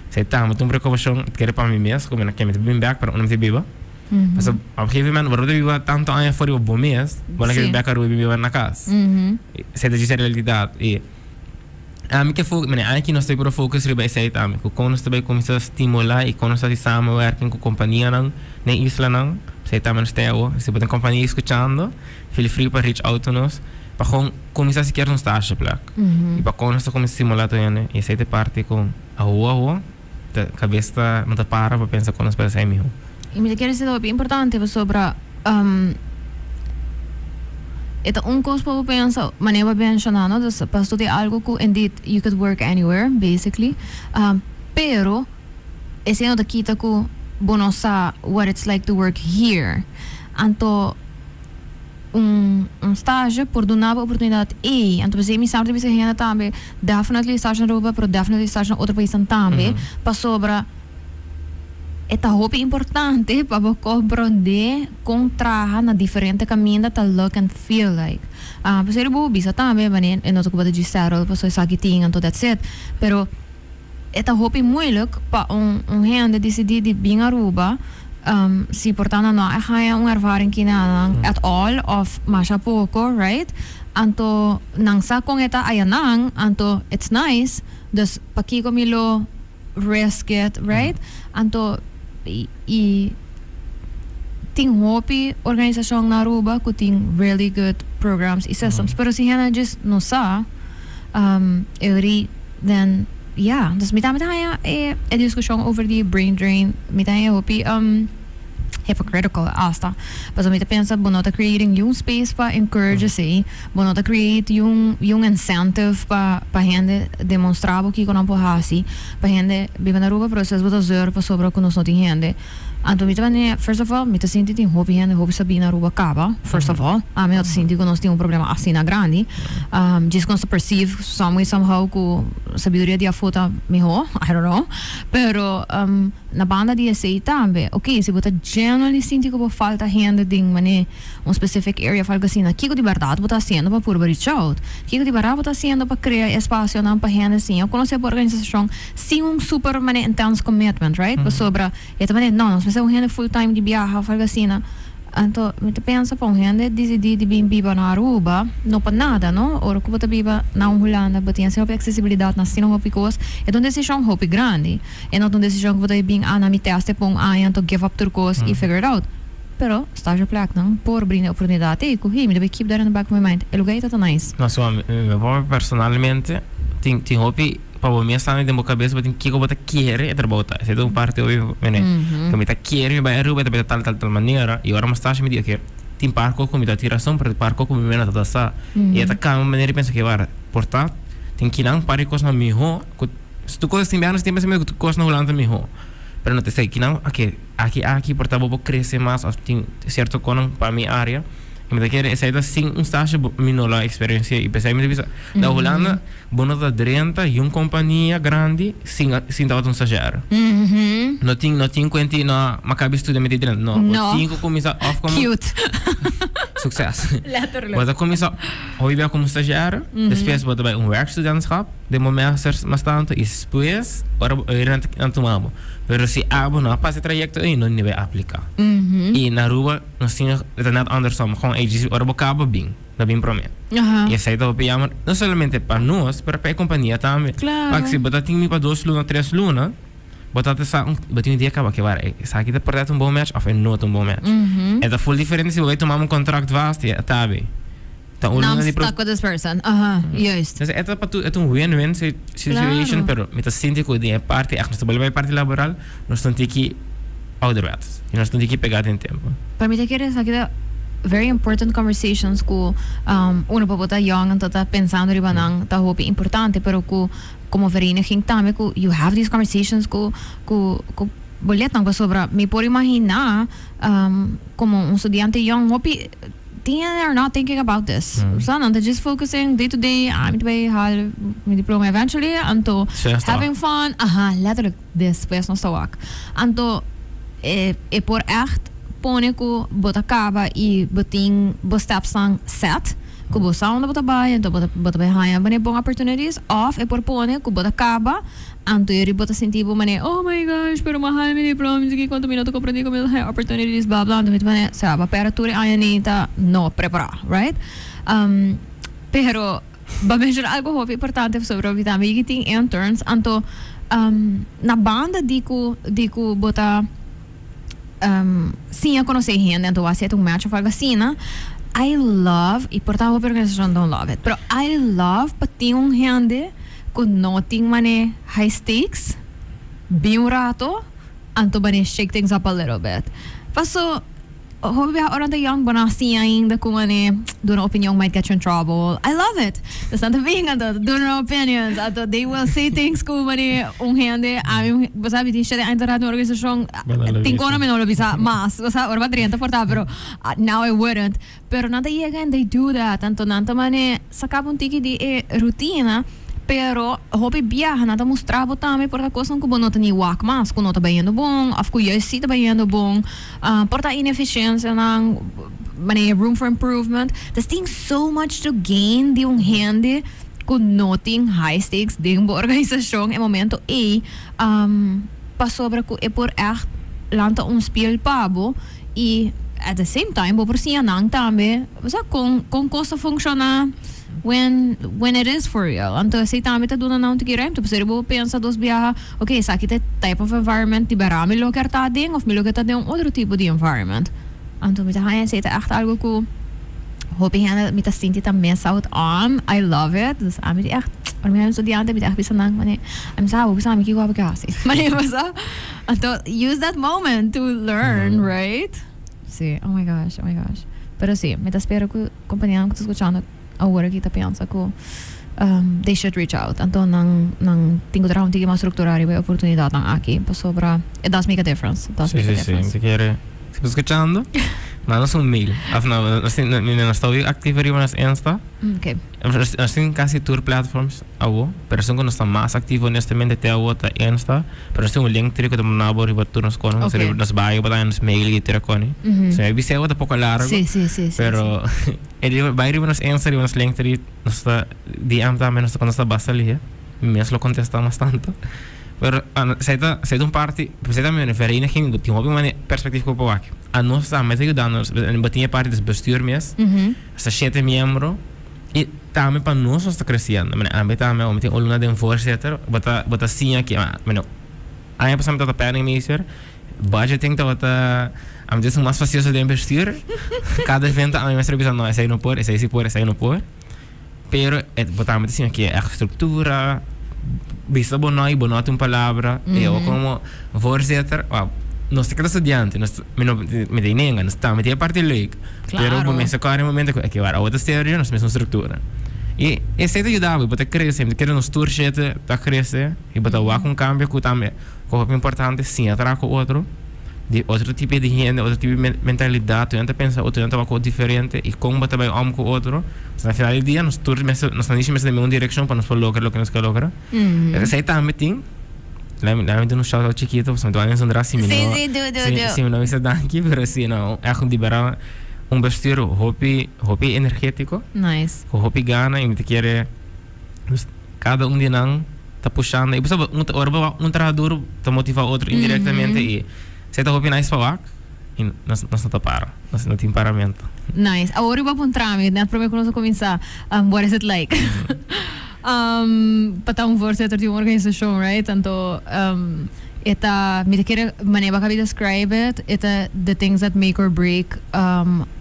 Se tá, mas preocupação que para mim mesmo, como que me bem back para não te viva. Mas a gente man, vamos viver tanto anos fora do bom mês, vamos que back para viver na casa. Se de realidade e a mim que foi, aqui nós temos focus sobre esse também, que quando nós também começar a estimular e quando nós estamos working com companhia na isla não, se também nós temos, se tem companhia escutando, feel free para reach out to nós. Para começar a se quer um estágio placa. E para quando nós começar a estimular também, essa é parte com a rua cabeça não está para pensar quando nós pensamos mesmo. E me quer dizer algo importante sobre é coisa para pensar, maneira de pensar, não? Para estudar algo que indeed you could work anywhere, basically. Pero esse é o daqui que não sabe what it's like to work here. Então estágio por dar uma oportunidade então você me sabe que você ainda também definitely estágio na Aruba, pero definitely estágio na outro país também para sobre é hobby importante para compreender como trabalhar na diferente caminho da look and feel like você é boa bisa também mas é nosso cuidado de zero para só sabe que então that's it pero é hobby moeilijk para gente decidir de vir a Aruba se portanto não é uma ervaring que não at all of mais pouco, right? Anto nang sa kung eta ayanang, anto it's nice, dus pakiko milo risk it, right? Anto i ting hopi organisasyon na Aruba ko ting really good programs i systems, pero si hana just no sa every then ja, dus met name een discussie over die brain drain. Met name hopi hypocritical asta. Pas om te pensa, bonota creating yung space pa encourage say, bonota create yung incentive pa gente demonstrabo que não por hasi, pa gente vive na rua processo botar zero pa sobra com nós não tem gente. Então, first of all, me te sinto tem hobby and hobby Sabina Ruba Caba, first of all. Me te sinto que nós temos problema assim na grande. Just qu'on se perceive somehow que sabedoria de a foto melhor, I don't know. Pero na banda de esse também, ok, se você genuinely sente que falta gente de um specific area, fala assim, que de verdade você está fazendo para por reach out? Que de verdade você está fazendo para criar espaço não para gente assim? Eu conheço a organização sem super intense commitment, right? Sobre, e também não, nós precisamos gente full time de viajar, fala assim, então, me pensa para gente decidir de viver na Aruba, não para nada, não? Ou que você vive na Holanda, você tem sempre acessibilidade nas sinal hobby coisas, é uma decisão hobby grande, é não uma decisão que você vem na minha testa para então give up tur coisas e figure it out. Pero estágio plek não, por abrir oportunidade, e corri, me deve keep that in the back of my mind. É lugar está nice. Nossa, personalmente, tem hobby para mim está na minha cabeça, mas tem que eu botar querer trabalhar. Se eu parte eu, que me tá querer me vai Aruba de tal maneira, e agora mais tarde me diz que tem parco com me dá tiração para parco com me mena toda essa. E até cá uma maneira pensa que agora, portanto, tem que não pare coisa na minha, se tu coisas tem bem, tem mais que coisa na Holanda minha. Pero não te sei que não, aqui portanto vou crescer mais, tem certo cono para minha área. E me quer essa ida sem estágio minola experiência e pensei me diz da Holanda bono da 30 e uma companhia grande sem dar um estagiário. Não tinha quanto na macabe estudo me dentro não tinha que começar off como cute sucesso mas começar hoje como estagiário depois vou dar werkstudentschap de momento mais tanto e depois agora tomamos pero se abo não passa trajecto aí não vai aplicar e na rua nós tinha net anders como com agency ora bocaba bem da bem prometo e essa aí pegamos não somente para nós para a companhia também claro se botar tinha para 2 lunas 3 lunas botar essa botar um dia acaba que vai essa aqui tá portanto um bom match ou não um bom match é da full diferente se vai tomar um contrato vasto tá bem então o luna de stuck with this person just é para tu é um win-win situation pero me tá sentindo que a parte nós trabalhamos a parte laboral nós temos que outerwärts e nós temos que pegar em tempo para mim que essa aqui very important conversations ko uno pa bota young and tá pensando riba nang tá hope importante pero ko como vereniging também ko you have these conversations ko bolet nang sobre me por imaginar como estudante young hope they are not thinking about this so they're just focusing day to day I'm to have my diploma eventually anto having fun letterlijk después no stawak anto por echt pone ko bota acaba e boting steps sang set ko bo sound bota bay então bota bay haya bane bom opportunities off por pone ko bota acaba anto yeri bota sentivo mane oh my gosh pero mahal mi diploma aqui quanto minuto ko aprendi com opportunities blah blah então mane sabe para tu ainda no preparar right pero ba mencionar algo hope importante sobre vitamina que tem interns anto na banda dico bota sim, eu conheci gente, então aceito match, eu falo assim, I love, e portanto a organização don't love it, pero I love para ter gente que não tem high stakes, bem rato, então para shake things up a little bit. Passou, hobby orang da young bonasi ainda com doing opinion might get you in trouble. I love it. Das tanto vinga doing opinions. Ato they will say things como gente sabe tem gente ainda na organização tem como não lo bisa mas sabe orba 30 porta pero now I wouldn't. Pero nada again they do that. Tanto nanta sacava tiki de rotina. Pero hobby viaja nada mostrava também por a coisa que não tem wak mas que não está bem bom, af que eu sim está bem bom, por a ineficiência não, room for improvement. There's thing so much to gain de gente que não tem high stakes de uma organização em momento para sobre que é por echt lanta speel pabo e at the same time por si não também, você com coisa funcionar when it is for real. Então, esse também tá dando não te querer. Tu precisa pensar dos viajar. Ok, essa aqui é type of environment. Tiberá me lo quer tá dentro, ou me lo quer tá dentro outro tipo de environment. Então, me tá aí esse é echt algo que hope que me tá sentindo também out on. I love it. Dus a mim echt, para mim estudante me tá pensando, mane, I'm sabe, você me que eu vou assim. Mane, mas então use that moment to learn, right? Sim. Oh my gosh. Pero sim, me tá espero que companhia que tá escutando agora que tá pensa que they should reach out. Então, nang tingo trabalho tingin mas strukturar a oportunidade nang aqui, para sobra, it does make a difference. It does make a difference. Sim, sim. Se você escuchando, manda um mail. Afinal, nós estamos ativos aí nas Insta. Okay. Nós temos quase tour platforms awo, pero são quando está mais ativo honestamente até a outra Insta, pero nós temos um link que temos na borda para nos conhecer, nos bio para nos mail e ter com. So, eu sei outra pouco largo. Sim. Pero ele vai ir nos Insta e nos link que nós está DM também nós quando está basta ali, mesmo lo contestamos tanto. Pero sei um parte, você também vereniging tem uma perspectiva para aqui. A nós está mais ajudando, batinha parte dos bestuur mesmo. Essa 7 membros e também para nós está crescendo. Mas também também tem olhando de voorzitter, bota sim aqui, mas aí a pessoa está planning meester, budgeting está am dizer mais fácil de investir. Cada evento a minha revisão não é aí não pode, esse aí não pode. Pero botamos assim aqui a estrutura. Bisa bonai bonate uma palavra eu como voorzitter nós temos estudiante nós me dei nenga nós estamos a parte leuk pero começa a momento que agora outra série nós mesmo estrutura e esse te ajudava para crescer querer nos tour shit tá crescer e botar um cambio que também é importante sim atrás com outro de outro tipo de gente outro tipo de mentalidade tu ainda pensa outro ainda vai diferente e como botar bem com outro na final do dia nos tour nós não deixamos de uma direção para nos colocar o que nós queremos esse aí também tem lembra no shout out chiquito mas tu ainda não dá assim sim não isso daqui pero assim não é um liberar vestir hobby energético nice hobby gana e me quer cada de nós tá puxando e pessoal um tradutor tá motivar outro indiretamente e você tá hobby nice para e nós não para nós não tem paramento nice agora eu vou para um trâmite né para começar a começar what is it like para voorzitter de uma organização right então eta me quer maneira para describe it eta the things that make or break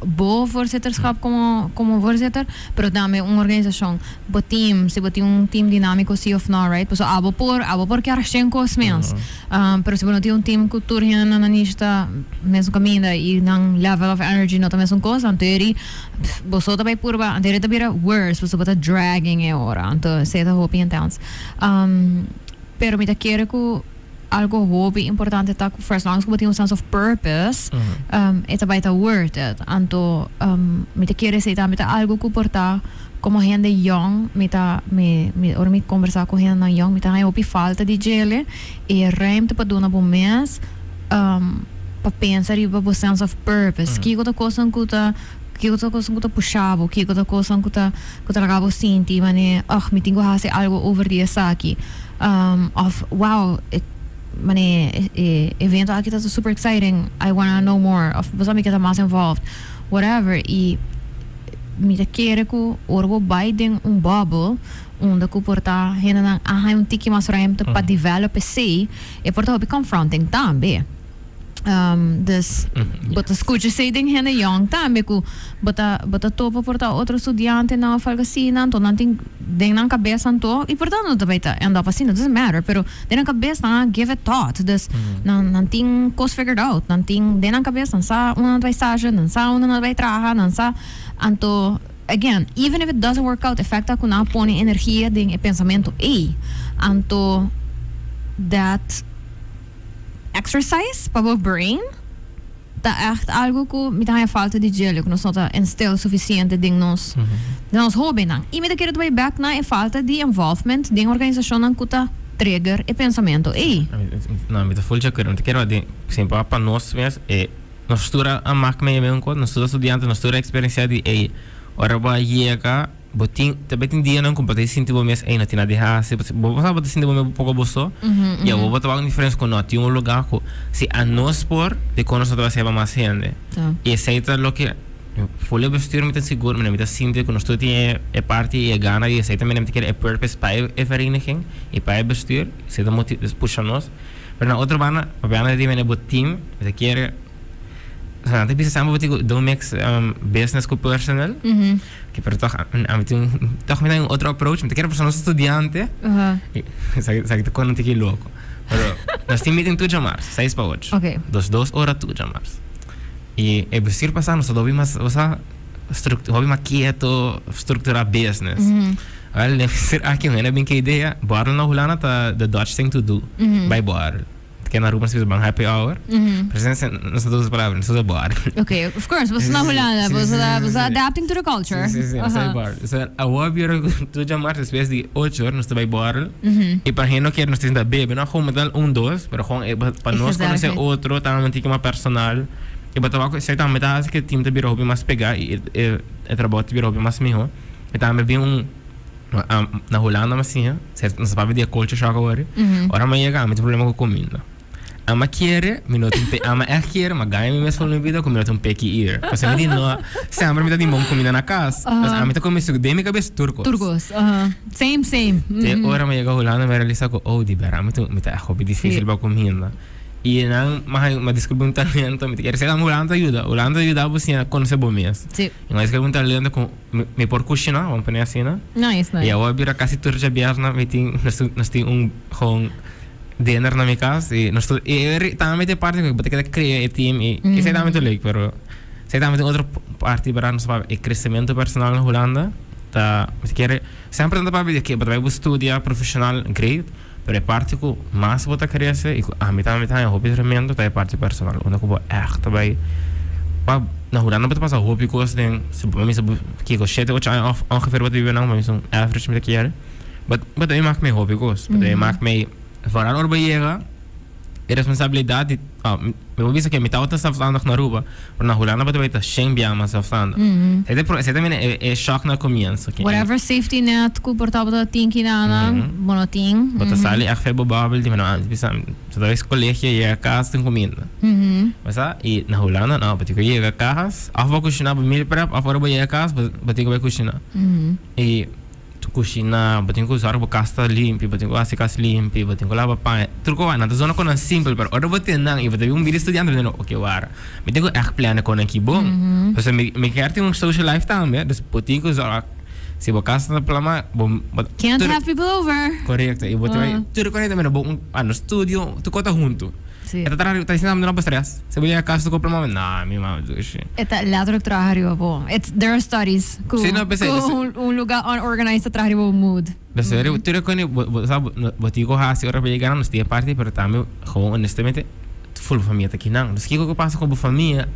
bo voorzitterschap como voorzitter pero também uma organização bo team se botar team dinâmico sim of not right so abo por que arrastem com os meus pero se botar team cultura na nista mesmo caminho e não level of energy não também são coisas anterior você também purba anterior também worse você botar dragging agora então se tá hoping intense pero me quer que algo hobby importante tá com first longs como tem sense of purpose eta vai tá worth it anto me te quer ser tá me tá algo que portar como gente young me conversar com gente young me tá hobby falta de gele e rem para dona bom mês para pensar e para sense of purpose que outra coisa que outra coisa que puxava que outra coisa que lagava sentir mane me tenho que fazer algo over the aqui of wow evento aqui está super exciting I wanna know more of você me quer mais involved whatever e me quer que orgo Biden bubble onde que porta hena um tiki mais ruimte para develop se e porta be confronting também dus bota escuta sei ding hena young também que bota topa porta outro estudante na falgacina então não tem den na cabeça então e portanto não também tá anda assim doesn't matter pero den na cabeça give it thought dus não tem coisa figured out não tem den na cabeça não sa uma vai estágio não sa uma vai trabalhar não sa então again even if it doesn't work out afeta com na põe energia de pensamento então that exercise para o brain tá echt algo que me dá falta de gelo que nós não tá instill suficiente de nós hobby não e me dá querer back na falta de involvement de organização não que tá trigger e pensamento não me dá full jacar não te quero de sempre para nós mesmo nós estuda a máquina mesmo quando nós estuda estudante nós estuda a experiência de ora vai chegar botin também tem dia não compartilhar sentido mesmo na tina de raça você botar sentido mesmo pouco bolso e eu vou botar uma diferença com nós tem um lugar que se a nós por de quando nós trabalhamos mais gente e esse é o que folha vestir me tem seguro me tem sinto que nós todos tem parte e gana e esse também me tem purpose para a vereniging e para vestir se dá motivo puxa nós mas na outra banda de mim botin me quer antes bisa sama betul do mix business com personal que pero toch me tem outro approach me quero para estudante sabe que quando te louco pero nós temos meeting tu jamar 6 para 8 2 horas tu jamar e vestir passar nós dobi mais quieto estruturar business Well, aqui não é bem que ideia. Borrel na Holanda tá the Dutch thing to do. By borrel. Que na rua se faz bem happy hour. Presença não são duas palavras, não são borrel. Okay, of course, você na Holanda, você adapting to the culture. Sim, sai borrel. So, a wabira tu já marca espécie de 8 horas nós vai borrel. E para quem não quer nós temos da bebê, não como dar dois, pero com para nós conhecer outro, tá uma tica mais personal. E para tabaco certamente acho que time de biro hobby mais pegar e trabalho de biro hobby mais melhor. E também bem na Holanda mas sim, certo, não sabe de culture shock agora. Ora mas chega, mas problema com comida. Ama quer, minuto ama quer, mas ganha mesmo na vida com minuto pequi ir. Porque me diz não, sempre me dá de bom comida na casa. Mas a mim tá comendo isso de minha cabeça turcos. Same. Te ora mas chega Holanda, mas ele sabe oh de berra, me tá hobby difícil para comida. E não, mas desculpa um talento, me quer ser a Holanda ajuda você a conhecer bom mesmo. Sim. Mas que um talento com me por cozinhar, vamos pensar assim, né? Nice. E eu abro quase tudo já biarna, me tem com dinner na minha casa e nós também tem parte que eu tenho que criar time e isso é também legal, pero isso é também outra parte para nós sabe o crescimento personal na Holanda, tá? Me quer sempre tenta para ver que vai estudar profissional great. Pero é parte que mais você cresce e a mim também tem hobby tremendo, tá é parte personal. Onde eu vou echt vai na Holanda você passa hobby coisas tem se para mim se que eu chego eu ongeveer wat we nou mas um average met keer. But eu maak my hobby coisas, but eu maak my vooral oor beheer. Responsabilidade, eu vi que me tá outra afstanden na rua, mas na Holanda você vai estar sem bem mais afstanden. Você também é choque na comienzo. Whatever safety net comportável dat tinki na monoting. Você sai echt veel bebabbeld, die man bisa, você dá colégio e a casa tem comida. Mas e na Holanda não, você vai ir a casa, afora cozinhar, meal prep, afora vai ir a casa, você vai cozinhar. E cozinhar, você tem que usar a casa limpa, você tem que usar a casa limpa, você tem que lavar pão. Tudo coisa, na zona coisa simples, mas agora você não, e você um vídeo estudante, você não, ok, agora, me tenho que planear com aqui bom. Você me quer ter social life também, então você tem que usar se você casa na plama, bom, can't have people over. Correto, e você vai tudo correto, mas bom, no estúdio, tu conta junto. Eta trabalho está ensinando não para stress. Se você a casa tu compra uma, não, minha mãe diz. Eta later trabalho bom. There are studies. Lugar unorganized trabalho mood. Sério, tu reconhece, sabe, você digo assim, ora vai ganhar nos dia parte, mas também, honestamente, full família aqui não. Mas que passa com a família,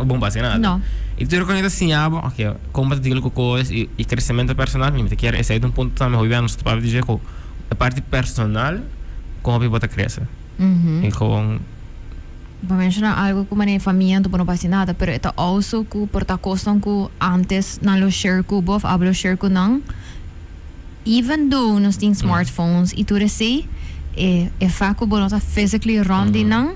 bom base nada. Não. E tu reconhece assim, ok, como te digo com coisas e crescimento personal, me quer esse é um ponto também, eu não estou para dizer que a parte personal, como a bota cresce. E com para mencionar algo como a família não passa nada, pero é also que por ta costam que antes não lo share com bof, hablo share com não. Even though nós temos smartphones e tudo assim, é faco bom nós physically round não.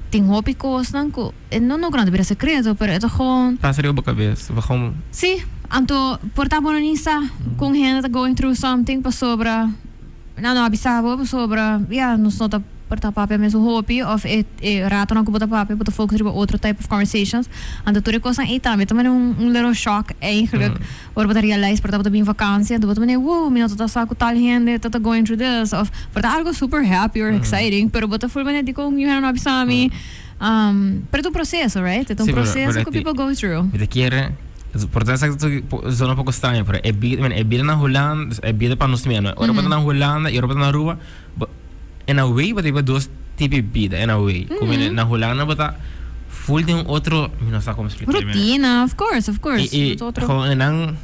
Tem hobby costam que não grande para secreto, pero é gewoon passa a cabeça, vamos. Sim, anto por ta bom nisso com gente going through something para sobra. Não avisava para sobra, nós não porta papi mesmo hobby of rato na kubuta papi but focus op other type of conversations and the coisa aí também little shock eigenlijk waar we realize porta bem vakantie do também wow mina tota sa com tal gente tota going through this of porta algo super happy or exciting pero bota full bem dico you have no abisami pero tu processo right é um processo que people go through me quer portanto zona um pouco estranha pero é vida na Holanda é vida para nós mesmo ora bota na Holanda e ora bota na rua in a way, but dois tipos de vida, in a way. Como na Holanda, bota full de outro, não sei como explicar. Rotina, of course. E não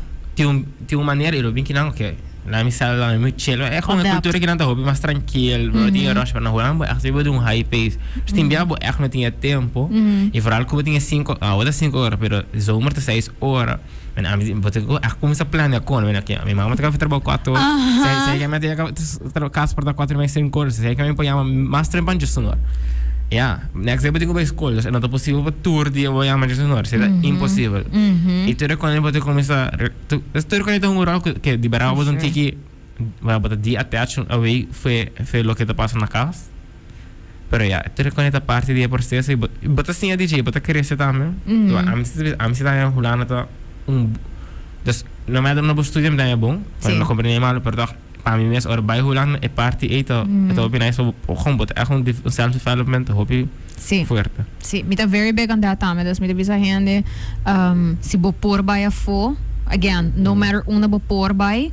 tem uma maneira, eu bem que não, ok. Lá me sale lá muito chill. É como uma cultura que não está hobby mais tranquilo, não tinha rush para na Holanda, é assim de um high pace. Se tem bem, é que não tinha tempo. E por algo que tinha 5 horas, pero zomer de 6 horas. Men aku começar a planear com, aqui, a minha mamãe estava trabalhando 4 horas. Sei que a minha tinha casa para 4 mais 5 horas. Sei que a minha põe mais tempo de sonor. Next day eu tenho que ir à escola. Não é possível para tour dia eu vou chamar de sonor. É impossível. E tu quando eu vou começar, tu reconhece um rural que liberava um tiki, vai botar dia attach away foi o que está passando na casa. Pero tu reconhece a parte do processo e bota assim a DJ, bota crescer também. A mim se dá em Holanda tá dus no matter no studium dan é bom, mas não compreendo mal, pero para mim mesmo ora vai Holanda é parte então bem nice gewoon bot echt um self development hobby forte. Sim, me tá very big on that também, dus me tá visa gente se bo por vai a fo again, no matter una por bye.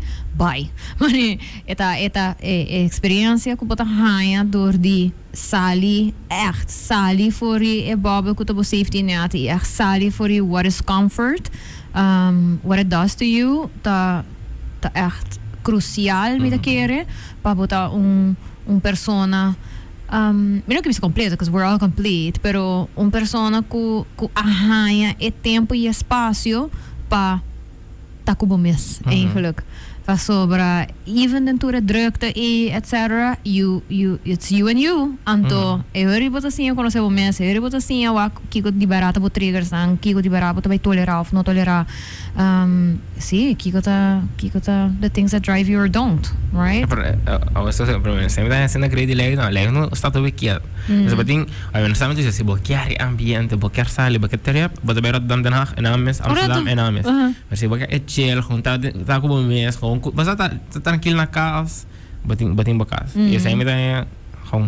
Mani, eta experiência que bota hanha door die sali, echt sali voor je babbel kuta safety net, echt sali voor je what is comfort, what it does to you, ta echt crucial met de keren, pa bota persona. Menos que me completa, because we're all complete, pero persona que arranha tempo e espaço para tá com bom mês, eigenlijk. Sobra even dentro da drukte e etc. It's you and you. Anto eu bota assim, eu conheço o mês, eu bota assim, eu kiko de barata bo triggers ang kiko de barata vai tolerar ou não tolerar. Sim, kiko tá the things that drive you or don't, right? Eu estou sempre sendo grande lei não está tudo aqui. Mas bating, eu não sei se bloquear ambiente, bloquear sala, bloquear terra, bota beira Dan Haag en Ames, Amsterdam en Ames. Mas se bloquear é chill, juntar tá com o mês, mas tá tranquilo na casa, bating bacas. E essa me dá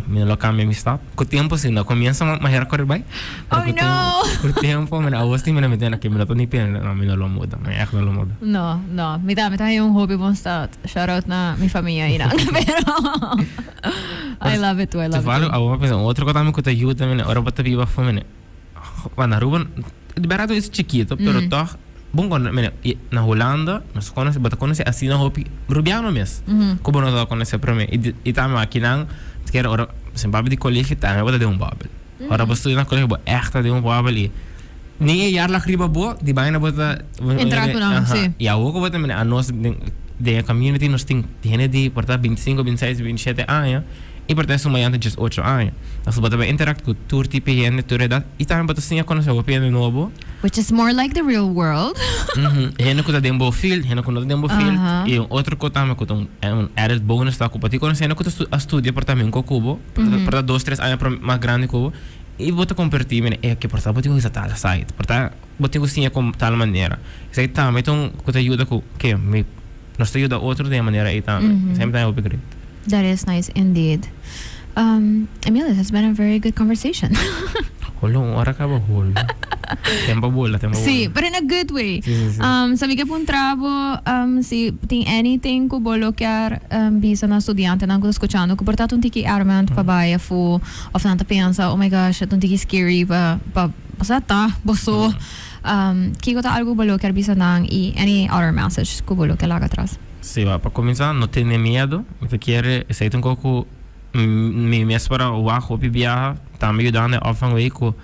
me local me está. Com o tempo assim, não começa a recorrer bem. Oh no. Com o tempo, me agosto me metendo aqui, me não tô nem pena, não me não muda, me é que não muda. Não, me dá hobby bom start. Shout out na minha família aí, pero I love it, I love it. Falo, outro que também que te ajuda, me ora bota viva fome, na Ruben, de barato é chiquito, pero toch bom quando na Holanda nós conhece assim na hopi rubiano mesmo como nós conhece para mim e também aqui não quer ora sempre de colégio também vou dar babel ora vou estudar na colégio echt de babel e ninguém já lá riba boa de bem na bota entrar com não sim e a outra bota a nós de community nós tem de portar 25 26 27 anos e pertence uma ainda just 8 anos. Nós podemos interagir com todo tipo de gente, toda idade, e também podemos sim conhecer o PN novo. Which is more like the real world. Gente que tem bom feel, gente que não tem bom feel, e outro que também que added bonus está com para conhecer gente que estuda por também com cubo, por 2 3 anos mais grande cubo, e bota convertir, é que por saber que tal site, por tá, bota sim com tal maneira. Isso aí também então que te ajuda com que me nós te ajuda outro de maneira aí também. Sempre tem upgrade. That is nice indeed. Emil, this has been a very good conversation. Holo, ora ka ba holo? Tempo bola. Sí, but in a good way. Sí. Sabi ka pong trabo, si tem anything ko bolo kyar bisa na estudiante na ko escuchando ko portato un tiki armament pa baya fu of nanta pensa, oh my gosh, un tiki scary pa pasata, boso. Kiko ta algo bolo kyar bisa nang e any other message ko bolo kyar laga atrás. Sí, va, para comenzar, no tiene miedo. Me quiere, aceita un poco mi mes para o bajo viajar, também ajudando a afangway ko.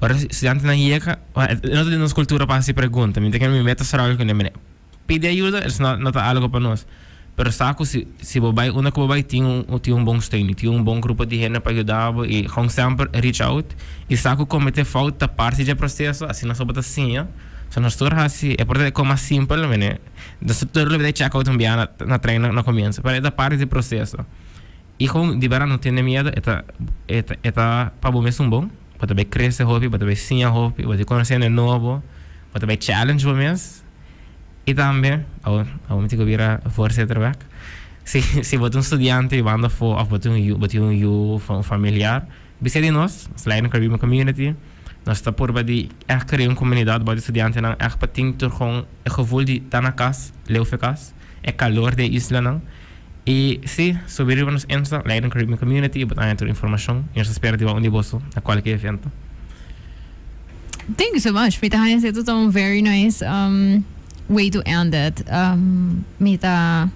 Ora se antes na IECA, não tem nossa cultura para se pergunta, me tem que me meter será algo que nem pede ajuda, isso não tá algo para nós. Pero saco se bobai, uma que bobai tinha um bom steun, tinha um bom grupo de gente para ajudar e com sempre reach out. E saco cometer falta parte do processo, assim não só bota assim, so nós todos assim, é porque como simples, né? Nós todos devemos check out na treino no começo, para da parte do processo. E com de verão não tem medo, eta para o mesmo bom, para também crescer hobby, para também sim a hobby, para conhecer de novo, para também challenge o mês. E também, ao me que vira força de trabalho. Se botar estudante e banda for, ou botar um familiar, bisa de nós, slide Caribbean community. Nós estamos por de criar uma comunidade para estudantes não é para ter com o gevoel de estar na casa, leer casa, é calor da isla não. E se subir nos Insta, Leiden Caribbean Community, botar a informação e nós esperamos de onde bolso a qualquer evento. Thank you so much. Mita hayan sa ito tong very nice way to end it. Mita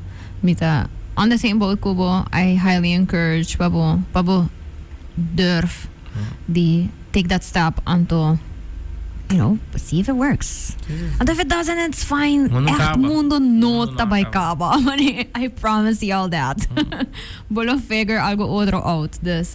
on the same boat kubo, I highly encourage pabo durf di take that step until see if it works. And if it doesn't, it's fine. Echt mundo no tabay kaba. I promise you all that. Bolo figure algo otro out. This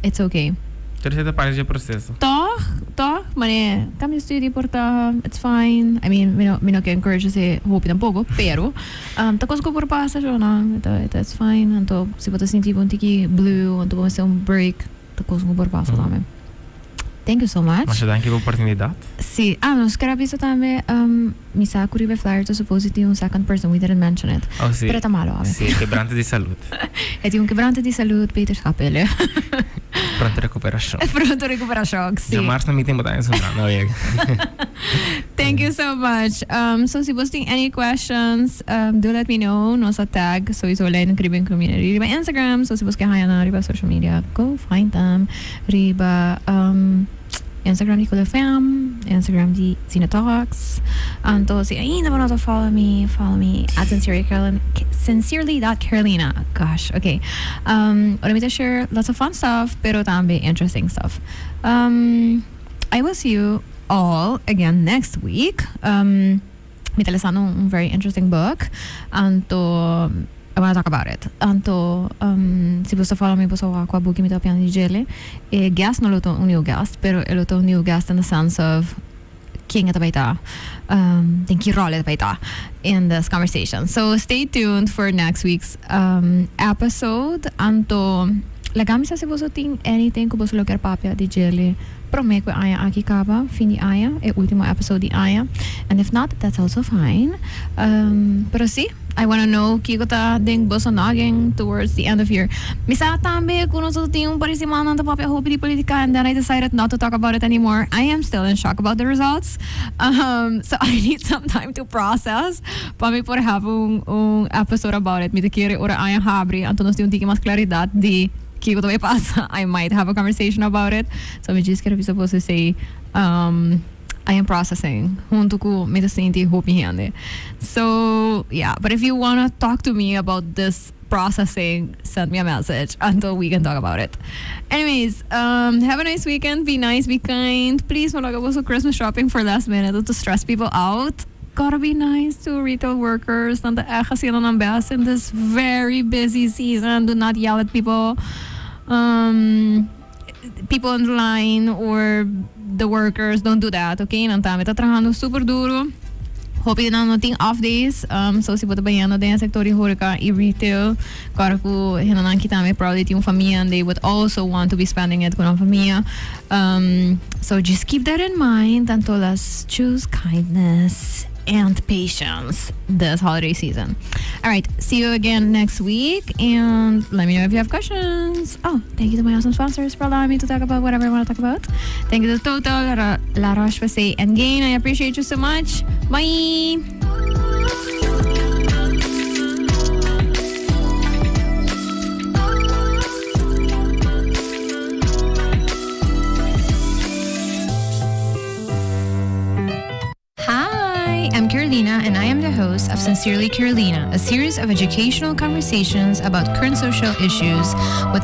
it's okay. Terceira parte do processo. Toch, mane, kami estudio porta, it's fine. I mean, me no que encourage se hope tampoco, pero ta cosa ko por passa jo na, it's fine. Anto se bota sentir um tiki blue, anto vamos ter um break, ta cosa ko por passa também. Thank you so much. Mas danke pela oportunidade. Sim. Nós queremos avisar também, misa Curibe Flyer to supposedly um second person, we didn't mention it. Oh, sim. Pero tá malo, sim, quebrante de saúde. É um quebrante de saúde, Peter Schapelle. Pronto recuperação. Pronto recuperação, sim. Já março não me tem botar isso não é. Thank you so much. So se você tem any questions, do let me know. Nossa tag, so isso olha no Caribbean Community, riba Instagram. So se você quer na riba social media, go find them. Riba Instagram di Cool FM, Instagram di Zina Talks. Anto si ainda mo to follow me at sincerely.carolina. Gosh, okay. Let me just share lots of fun stuff, pero también interesting stuff. I will see you all again next week. Mi telesano un very interesting book. Anto I want to talk about it. Anto, si você follow me, você vai com a book me tá piano de gele. E guest não lutou new guest, pero ele lutou new guest in the sense of quem é tabaita, tem que rola tabaita in this conversation. So stay tuned for next week's episode. Anto, lagami sa si você tem anything que você quer papia de gele. Prometo que aya aqui acaba, fim de aya, e último episode de aya. And if not, that's also fine. Pero sí, I want to know kiko ta ding bosonaging towards the end of year. Misa tambe kuno so ting parisimanan ta papel hopi di politica, and then I decided not to talk about it anymore. I am still in shock about the results. So I need some time to process. Para por have un episode about it. Mi te quiere ora aya habri, anto nos di un tiki mas claridad di kiko to pasa. I might have a conversation about it. So me just quero supposed to say I am processing junto com me senti hopiando. So yeah, but if you want to talk to me about this processing, send me a message until we can talk about it. Anyways, have a nice weekend. Be nice, be kind. Please don't go Christmas shopping for last minute to stress people out. Gotta be nice to retail workers. Nanda haciendo ng best in this very busy season. Do not yell at people. People in the line or the workers, don't do that, okay? Nantami tá trabajando super duro. Hope na não tem off days. So se você banhando dentro do sector de horeca e retail, claro que hinan kita probably tem família and they would also want to be spending it com a família. So just keep that in mind. Tanto let's choose kindness and patience this holiday season. All right, see you again next week, and let me know if you have questions. Oh, thank you to my awesome sponsors for allowing me to talk about whatever I want to talk about. Thank you to Total, La Roche-Posay, and Gain. I appreciate you so much. Bye. I'm Carolina, and I am the host of Sincerely Carolina, a series of educational conversations about current social issues with